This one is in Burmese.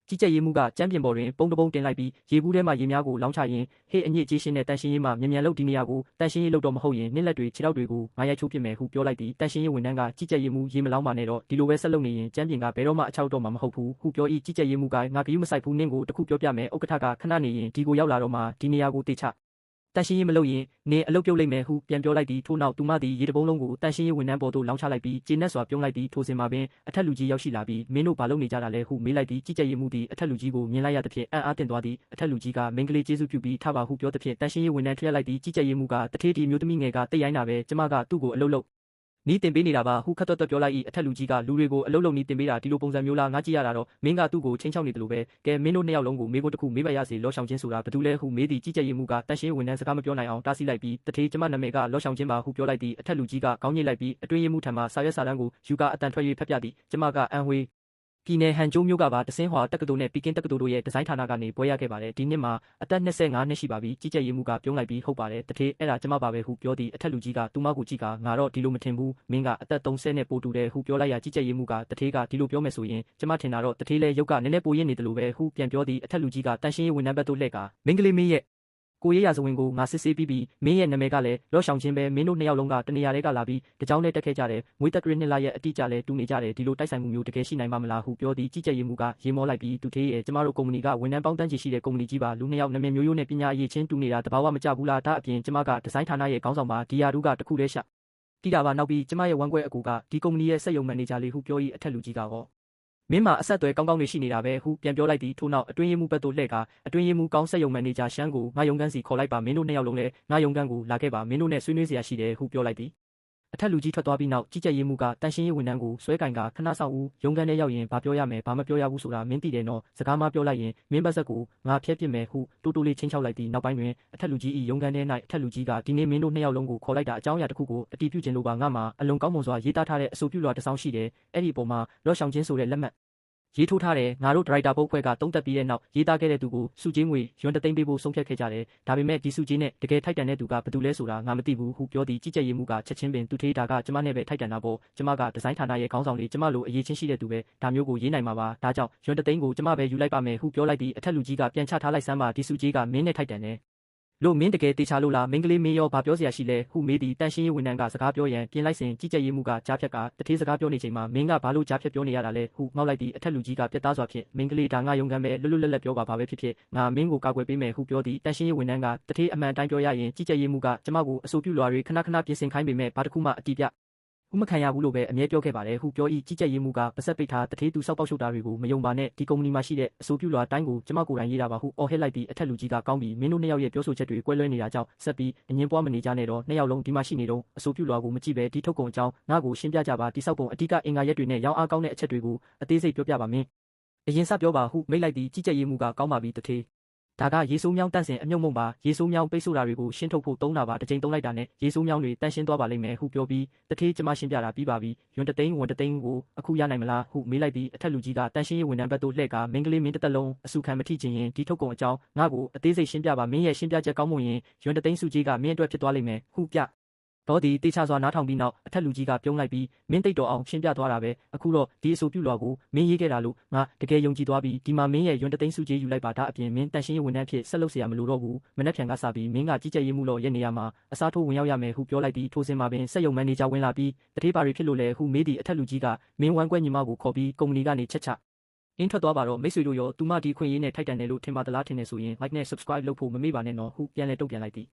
ကြီးကြပ်ရေးမှူးကကျမ်းပြင်ပေါ်တွင်ပုံတပုံတင်လိုက်ပြီးရေဘူးထဲမှရေများကိုလောင်းချရင်းဟေ့အညစ်အကြေးရှင်းတဲ့တန်ရှင်းရေးမှမြန်လုပ်ဒီနေရာကိုတန်ရှင်းရေးလုပ်တော့မဟုတ်ရင်နှစ်လက်တွေခြေထောက်တွေကိုငါရိုက်ချိုးပစ်မယ်ဟုပြောလိုက်သည်တန်ရှင်းရေးဝန်ထမ်းကကြီးကြပ်ရေးမှူးရေမလောင်းပါနဲ့တော့ဒီလိုပဲဆက်လုပ်နေရင်ကျမ်းပြင်ကဘယ်တော့မှအချောက်တော့မှာမဟုတ်ဘူးဟုပြော၏ကြီးကြပ်ရေးမှူးကငါဂရုမစိုက်ဘူးနင့်ကိုတခုပြောပြမယ်ဥက္ကဋ္ဌကခဏနေရင်ဒီကိုရောက်လာတော့မှဒီနေရာကိုတေချတန်ရှင်းရေးမလုပ်ရင်နေအလုပ်ပြုတ်လိုက်မယ်ဟုပြန်ပြောလိုက်သည်ထို့နောက်သူမသည်ရေတပုံးလုံးကိုတန်ရှင်းရေးဝန်ထမ်းပေါ်သို့လောင်းချလိုက်ပြီးကျေနပ်စွာပြုံးလိုက်သည်ထိုစဉ်မှာပင်အထက်လူကြီးရောက်ရှိလာပြီးမင်းတို့ဘာလုပ်နေကြတာလဲဟုမေးလိုက်သည်ကြီးကြပ်ရေးမှူးသည်အထက်လူကြီးကိုမြင်လိုက်ရသဖြင့်အံ့အားသင့်သွားသည်အထက်လူကြီးကမင်းကလေးကျေးဇူးပြုပြီးထပါဟုပြောသဖြင့်တန်ရှင်းရေးဝန်ထမ်းထွက်လိုက်သည်ကြီးကြပ်ရေးမှူးကတထေးဒီမျိုးသမီးငယ်ကတိတ်ရိုင်းတာပဲကျမကသူ့ကိုအလုပ်လုပ်နီးတင်ပေးနေတာပါဟုခတ်တွတ်ပြောလိုက်၏အထက်လူကြီးကလူတွေကိုအလုပ်လုပ်နီးတင်ပေးတာဒီလိုပုံစံမျိုးလားငါကြည့်ရတာတော့မင်းကသူ့ကိုချင်းချောက်နေတယ်လို့ပဲကဲမင်းတို့နှစ်ယောက်လုံးကိုမေးခွန်းတစ်ခုမေးပါရစေလောရှောင်ချင်းဆိုတာဘာတူလဲဟုမေးသည်ကြီးကြပ်ရေးမှူးကတန်ရှင်းဝန်ထမ်းစကားမပြောနိုင်အောင်တားဆီးလိုက်ပြီးတထေးကျမနာမည်ကလောရှောင်ချင်းပါဟုပြောလိုက်သည်အထက်လူကြီးကခေါင်းညှိလိုက်ပြီးအတွင်းရေးမှူးထံမှစာရွက်စာတမ်းကိုယူကာအတန်ထွက်၍ဖတ်ပြသည်ကျမကအန်ဝေးပြည်နယ်ဟန်ကျိုးမြို့ကပါတဆင်းဟွာတက္ကသိုလ်နဲ့ပီကင်းတက္ကသိုလ်တို့ရဲ့ဒီဇိုင်းဌာနကနေဘွဲရခဲ့ပါတယ်ဒီနှစ်မှာအသက်25နှစ်ရှိပါပြီကြီးကြပ်ရေးမှူးကပြုံးလိုက်ပြီးဟုတ်ပါတယ်တထေးအဲ့ဒါကျမပါပဲဟုပြောသည်အထက်လူကြီးကသူမကိုကြည့်ကငါတော့ဒီလိုမထင်ဘူးမင်းကအသက်30နဲ့ပိုတူတယ်ဟုပြောလိုက်ရကြီးကြပ်ရေးမှူးကတထေးကဒီလိုပြောမယ်ဆိုရင်ကျမထင်တာတော့တထေးလဲရုပ်ကနည်းနည်းပိုရင့်နေတယ်လို့ပဲဟုပြန်ပြောသည်အထက်လူကြီးကတန်ရှင်းရေးဝန်ထမ်းဘက်သို့လှည့်ကမင်းကလေးမင်းရဲ့ကိုရေးရစဝင်ကိုငါစစ်ဆေးပြီးမင်းရဲ့နာမည်ကလည်းလော့ရှောင်ချင်းပဲမင်းတို့နှစ်ယောက်လုံးကတနေရာတဲကလာပြီးတကြောင်နဲ့တက်ခဲ့ကြတယ်မွေးတက်တွင်းနှစ်လရဲ့အတိအကျလဲတူနေကြတယ်ဒီလိုတိုက်ဆိုင်မှုမျိုးတကယ်ရှိနိုင်မှာမလားဟုပြောသည်ကြီးကြပ်ရေးမှူးကရေမောလိုက်ပြီးသူထေးရဲ့ကျမတို့ကုမ္ပဏီကဝန်ထမ်းပေါင်းတန်းချီရှိတဲ့ကုမ္ပဏီကြီးပါလူနှစ်ယောက်နာမည်မျိုးရိုးနဲ့ပညာအရေးချင်းတူနေတာတဘာဝမကြဘူးလားဒါအပြင်ကျမကဒီဇိုင်းဌာနရဲ့ခေါင်းဆောင်ပါဒီယာဒူးကတခုတည်းရှာတိတာပါနောက်ပြီးကျမရဲ့ဝမ်းကွဲအကူကဒီကုမ္ပဏီရဲ့စက်ရုံမန်နေဂျာလေးဟုပြော၏အထက်လူကြီးကဟောမင်းမှာအဆက်အသွယ်ကောင်းကောင်းနေရှိနေတာပဲဟုပြန်ပြောလိုက်သည်ထို့နောက်အတွင်းရေးမှူးဘက်သို့လှည့်ကအတွင်းရေးမှူးကောင်းဆက်ယုံမန်နေဂျာရှမ်းကိုငါယုံကန်းစီခေါ်လိုက်ပါမင်းတို့နှစ်ယောက်လုံးလည်းငါယုံကန်းကိုလာခဲ့ပါမင်းတို့နဲ့ဆွေးနွေးစရာရှိတယ်ဟုပြောလိုက်သည်အထက်လူကြီးထွက်သွားပြီးနောက်ကြီးကြပ်ရေးမှူးကတန်ရှင်းရေးဝန်ထမ်းကိုဆွဲကင်ကခဏဆောင်ဦးယုံကန်းထဲရောက်ရင်ဘာပြောရမယ်ဘာမပြောရဘူးဆိုတာမင်းသိတယ်နော်စကားမပြောလိုက်ရင်မင်းဘက်ဆက်ကိုငါဖျက်ပစ်မယ်ဟုတိုးတိုးလေးချင်းချောက်လိုက်သည်နောက်ပိုင်းတွင်အထက်လူကြီး၏ယုံကန်းထဲ၌အထက်လူကြီးကဒီနေ့မင်းတို့နှစ်ယောက်လုံးကိုခေါ်လိုက်တာအကြောင်းအရာတစ်ခုကိုအတီးပြုခြင်းလို့ပါငါမှာအလွန်ကောင်းမွန်စွာရေးသားထားတဲ့အဆိုပြုလွှာတစ်စောင်ရှိတယ်အဲ့ဒီအပေါ်မှာလော့ရှောင်ချင်းဆိုတဲ့လက်မှတ်ရေးထိုးထားတယ်ငါတို့ဒရိုက်တာဘုတ်ဖွဲ့ကတုံးတက်ပြီးတဲ့နောက်ရေးသားခဲ့တဲ့သူကိုစုကြီးငွေရွံတသိန်းပေးဖို့ဆုံးဖြတ်ခဲ့ကြတယ်ဒါပေမဲ့ဒီစုကြီးနဲ့တကယ်ထိုက်တန်တဲ့သူကဘယ်သူလဲဆိုတာငါမသိဘူးဟုပြောသည်ကြီးကြပ်ရေးမှူးကချက်ချင်းပင်သူထေးတာကကျမနဲ့ပဲထိုက်တန်တာပေါ့ကျမကဒီဇိုင်းဌာနရဲ့ခေါင်းဆောင်လေးကျမလိုအရေးချင်းရှိတဲ့သူပဲဒါမျိုးကိုရေးနိုင်မှာပါဒါကြောင့်ရွံတသိန်းကိုကျမပဲယူလိုက်ပါမယ်ဟုပြောလိုက်သည်အထက်လူကြီးကပြန်ချထားလိုက်စမ်းပါဒီစုကြီးကမင်းနဲ့ထိုက်တန်တယ်လို့မင်းတကယ်တေချာလို့လားမင်းကလေးမင်းရောဘာပြောစရာရှိလဲဟုမေးသည်တန်ရှင်းရေးဝန်ထမ်းကစကားပြောရန်ပြင်လိုက်စဉ်ကြီးကြပ်ရေးမှူးကကြားဖြတ်ကတထေးစကားပြောနေချိန်မှာမင်းကဘာလို့ကြားဖြတ်ပြောနေရတာလဲဟုငေါက်လိုက်သည်အထက်လူကြီးကပြတ်သားစွာဖြင့်မင်းကလေးဒါငါယုံကမ်းပဲလွတ်လွတ်လပ်လပ်ပြောပါဘာပဲဖြစ်ဖြစ်ငါမင်းကိုကာကွယ်ပေးမယ်ဟုပြောသည်တန်ရှင်းရေးဝန်ထမ်းကတထေးအမှန်တိုင်းပြောရရင်ကြီးကြပ်ရေးမှူးကကျမကိုအဆိုပြုလွှာတွေခဏခဏပြင်ဆင်ခိုင်းပေမဲ့ဘာတစ်ခုမှအတိပြဥမခံရဘူးလို့ပဲအမြဲပြောခဲ့ပါတယ်ဟုပြော၏ကြီးကြပ်ရေးမှူးကပါဆက်ပိတ်ထားတထေးသူစောက်ပေါက်ရှုပ်တာတွေကိုမယုံပါနဲ့ဒီကုမ္ပဏီမှာရှိတဲ့အဆိုပြုလွှာတိုင်းကိုကျမကိုယ်တိုင်ရေးတာပါဟုအော်ဟစ်လိုက်ပြီးအထက်လူကြီးကကောင်းပြီးမင်းတို့နှစ်ယောက်ရဲ့ပြောဆိုချက်တွေကွဲလွဲနေတာကြောင့်ဆက်ပြီးအငင်းပွားမနေကြနဲ့တော့နှစ်ယောက်လုံးဒီမှာရှိနေတော့အဆိုပြုလွှာကိုမကြည့်ပဲဒီထုတ်ကုန်အကြောင်းငါ့ကိုရှင်းပြကြပါတိဆောက်ပုံအဓိကအင်္ဂါရက်တွေနဲ့ရောင်းအားကောင်းတဲ့အချက်တွေကိုအသေးစိတ်ပြောပြပါမင်းအရင်စပြောပါဟုမိတ်လိုက်ပြီးကြီးကြပ်ရေးမှူးကကောင်းပါပြီတထေးဒါကရေဆိုးမြောင်းတန့်စင်အမြုံမုံပါရေဆိုးမြောင်းပိတ်ဆို့တာတွေကိုရှင်းထုတ်ဖို့သုံးတာပါတစ်ချိန်သုံးလိုက်တာနဲ့ရေဆိုးမြောင်းတွေတန့်ရှင်းသွားပါလိမ့်မယ်ဟုပြောပြီးတထေးကျမရှင်းပြတာပြီးပါပြီရွံတသိန်းဝန်တသိန်းကိုအခုရနိုင်မလားဟုမေးလိုက်ပြီးအထက်လူကြီးကတန့်ရှင်းရေးဝန်ထမ်းဘက်သို့လှည့်ကမင်းကလေးမင်းတစ်သက်လုံးအဆူခံမထိချင်ရင်ဒီထုတ်ကုန်အကြောင်းငါ့ကိုအသေးစိတ်ရှင်းပြပါမင်းရဲ့ရှင်းပြချက်ကောင်းမွန်ရင်ရွံတသိန်းစုကြီးကမင်းအတွက်ဖြစ်သွားလိမ့်မယ်ဟုပြတော့ဒီတေချာစွာနားထောင်ပြီးနောက်အထက်လူကြီးကပြုံးလိုက်ပြီးမင်းတိတ်တော်အောင်ရှင်းပြသွားတာပဲအခုတော့ဒီအဆိုပြုလွှာကိုမင်းရေးခဲ့တာလို့ငါတကယ်ယုံကြည်သွားပြီးဒီမှာမင်းရဲ့ရွံတသိန်းစုကြီးယူလိုက်ပါဒါအပြင်မင်းတန်ရှင်းရေးဝန်ထမ်းဖြစ်ဆက်လုပ်เสียမလို့တော့ဘူးမနေ့ဖြန်ကစပြီးမင်းကကြီးကြပ်ရေးမှုလို့ရဲ့နေရာမှာအစားထိုးဝင်ရောက်ရမယ်ဟုပြောလိုက်ပြီးထိုးစင်မှာပင်စက်ရုံမန်နေဂျာဝင်လာပြီးတထေးပါတွေဖြစ်လို့လဲဟုမေးသည့်အထက်လူကြီးကမင်းဝမ်းကွဲညီမကိုခေါ်ပြီးကုမ္ပဏီကနေချက်ချအင်းထွက်သွားပါတော့မိတ်ဆွေတို့ရောသူမဒီခွင့်ရေးနဲ့ထိုက်တန်တယ်လို့ထင်ပါသလားထင်နေဆိုရင် like နဲ့ subscribe လုပ်ဖို့မမေ့ပါနဲ့နော်ဟုပြန်လဲတုံ့ပြန်လိုက်သည်